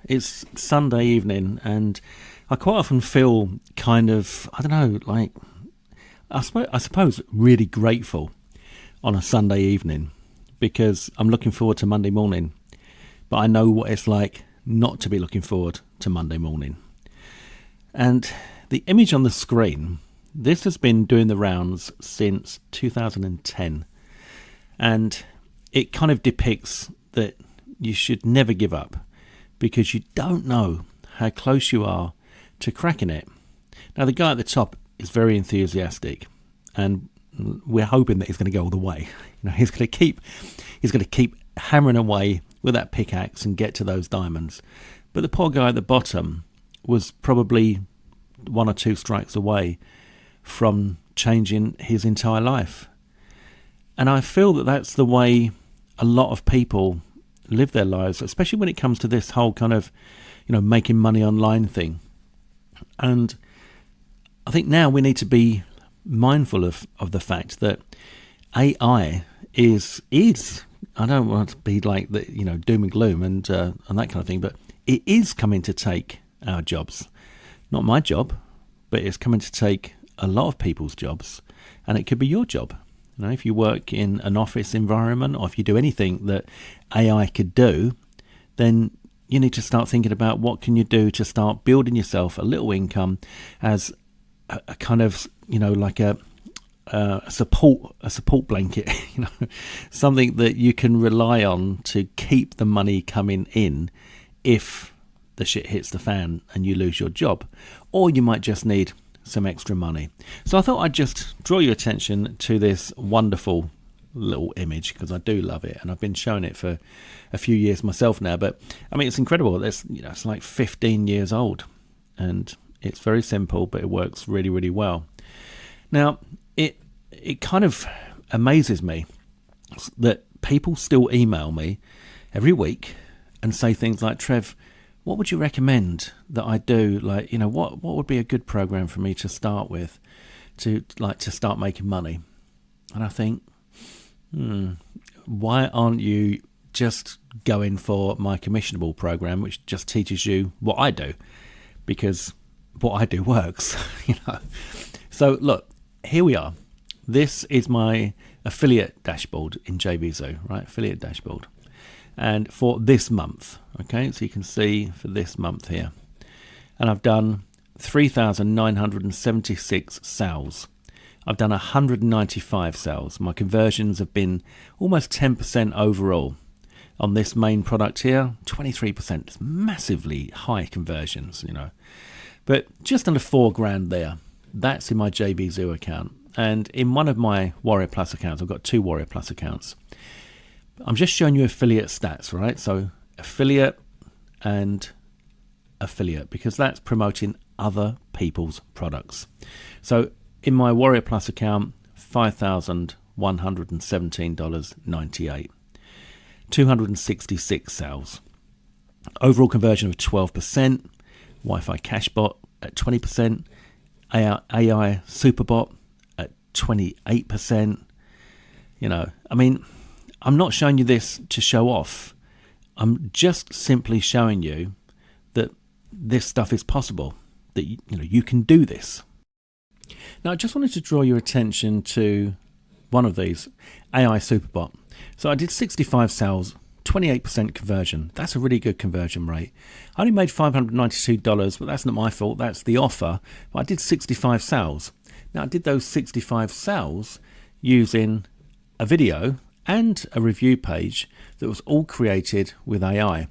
It's Sunday evening, and I quite often feel kind of, I don't know, like, I suppose really grateful on a Sunday evening because I'm looking forward to Monday morning. But I know what it's like not to be looking forward to Monday morning. And the image on the screen, this has been doing the rounds since 2010. And it kind of depicts that you should never give up because you don't know how close you are to cracking it. Now, the guy at the top is very enthusiastic, and we're hoping that he's going to go all the way. He's going to keep hammering away with that pickaxe and get to those diamonds. But the poor guy at the bottom was probably one or two strikes away from changing his entire life. And I feel that that's the way a lot of people live their lives, especially when it comes to this whole kind of, making money online thing. And I think now we need to be mindful of the fact that AI is I don't want to be like the doom and gloom and that kind of thing, but it is coming to take our jobs. Not my job, but it's coming to take a lot of people's jobs, and it could be your job. If you work in an office environment, or if you do anything that AI could do, then you need to start thinking about what can you do to start building yourself a little income as a kind of, like a support blanket, something that you can rely on to keep the money coming in if the shit hits the fan and you lose your job, or you might just need some extra money. So I thought I'd just draw your attention to this wonderful little image because I do love it, and I've been showing it for a few years myself now. But I mean, it's incredible. It's like 15 years old, and it's very simple, but it works really, really well. Now, it kind of amazes me that people still email me every week and say things like, Trev, what would you recommend that I do? Like, what would be a good program for me to start with to start making money? And I think, why aren't you just going for my Commissionable program, which just teaches you what I do? Because what I do works, So look, here we are. This is my affiliate dashboard in JVZoo, right? Affiliate dashboard. And for this month, okay, so you can see for this month here. And I've done 3,976 sales. I've done 195 sales. My conversions have been almost 10% overall. On this main product here, 23%. It's massively high conversions, But just under $4,000 there. That's in my JVZoo account. And in one of my Warrior Plus accounts, I've got 2 Warrior Plus accounts. I'm just showing you affiliate stats, right? So affiliate and affiliate, because that's promoting other people's products. So in my Warrior Plus account, $5,117.98, 266 sales, overall conversion of 12%, Wi-Fi Cashbot at 20%, AI Superbot at 28%. I'm not showing you this to show off. I'm just simply showing you that this stuff is possible, that you can do this. Now, I just wanted to draw your attention to one of these, AI Superbot. So I did 65 sales, 28% conversion. That's a really good conversion rate. I only made $592, but that's not my fault. That's the offer. But I did 65 sales. Now, I did those 65 sales using a video and a review page that was all created with AI.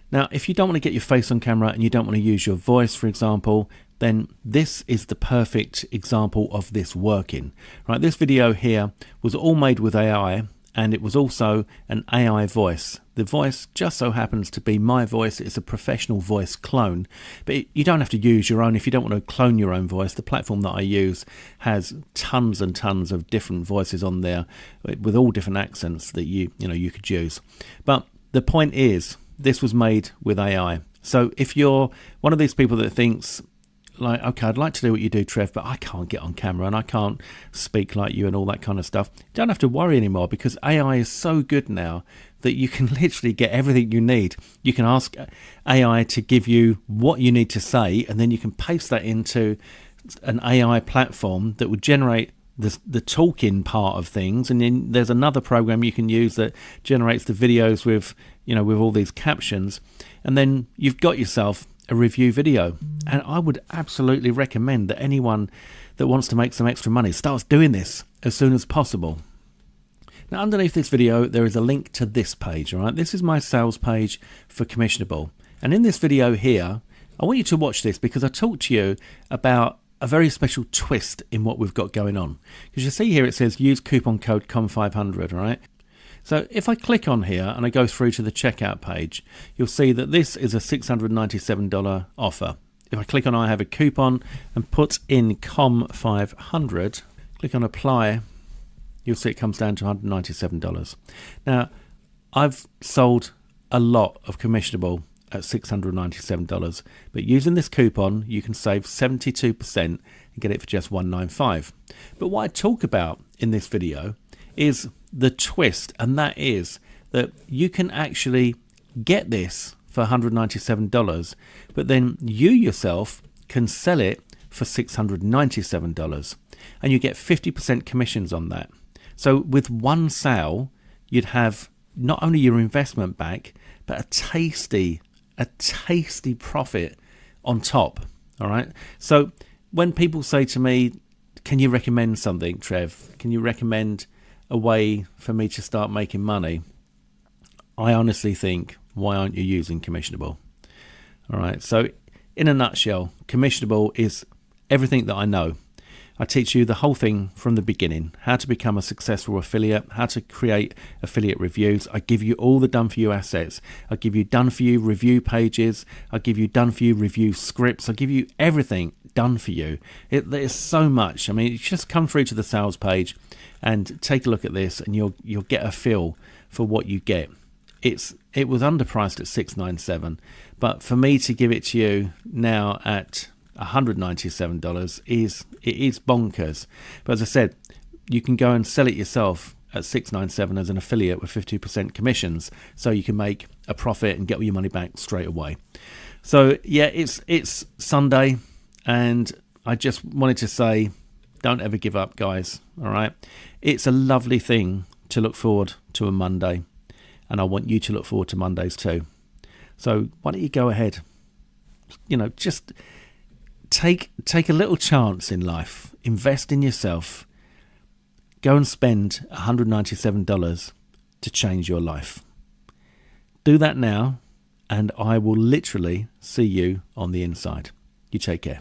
Now, if you don't want to get your face on camera and you don't want to use your voice, for example, then this is the perfect example of this working. Right, this video here was all made with AI, and it was also an AI voice. The voice just so happens to be my voice. It's a professional voice clone, but you don't have to use your own. If you don't want to clone your own voice, the platform that I use has tons and tons of different voices on there with all different accents that you could use. But the point is, this was made with AI. So if you're one of these people that thinks, like, okay, I'd like to do what you do, Trev, but I can't get on camera and I can't speak like you and all that kind of stuff. You don't have to worry anymore, because AI is so good now that you can literally get everything you need. You can ask AI to give you what you need to say, and then you can paste that into an AI platform that would generate the talking part of things, and then there's another program you can use that generates the videos with, you know, with all these captions, and then you've got yourself a review video. And I would absolutely recommend that anyone that wants to make some extra money starts doing this as soon as possible. Now, underneath this video there is a link to this page. All right, this is my sales page for Commissionable, and in this video here I want you to watch this, because I talked to you about a very special twist in what we've got going on. Because you see here it says use coupon code COM500, right? So if I click on here and I go through to the checkout page, you'll see that this is a $697 offer. If I click on I have a coupon and put in COM500, click on apply, you'll see it comes down to $197. Now, I've sold a lot of Commissionable at $697, but using this coupon you can save 72% and get it for just $195. But what I talk about in this video is the twist, and that is that you can actually get this for $197, but then you yourself can sell it for $697, and you get 50% commissions on that. So with one sale you'd have not only your investment back, but a tasty profit on top. All right, so when people say to me, can you recommend something, Trev? Can you recommend a way for me to start making money? I honestly think, why aren't you using Commissionable? All right, so in a nutshell, Commissionable is everything that I know. I teach you the whole thing from the beginning, how to become a successful affiliate, how to create affiliate reviews. I give you all the done for you assets. I give you done for you review pages. I give you done for you review scripts. I give you everything done for you. There's so much. I mean, you just come through to the sales page and take a look at this, and you'll get a feel for what you get. It was underpriced at $697, but for me to give it to you now at $197 is bonkers. But as I said, you can go and sell it yourself at $697 as an affiliate with 50% commissions, so you can make a profit and get all your money back straight away. So yeah, it's Sunday, and I just wanted to say, don't ever give up, guys. All right, it's a lovely thing to look forward to a Monday, and I want you to look forward to Mondays too. So why don't you go ahead, you know, just take a little chance in life, invest in yourself, go and spend $197 to change your life. Do that now, and I will literally see you on the inside. You take care.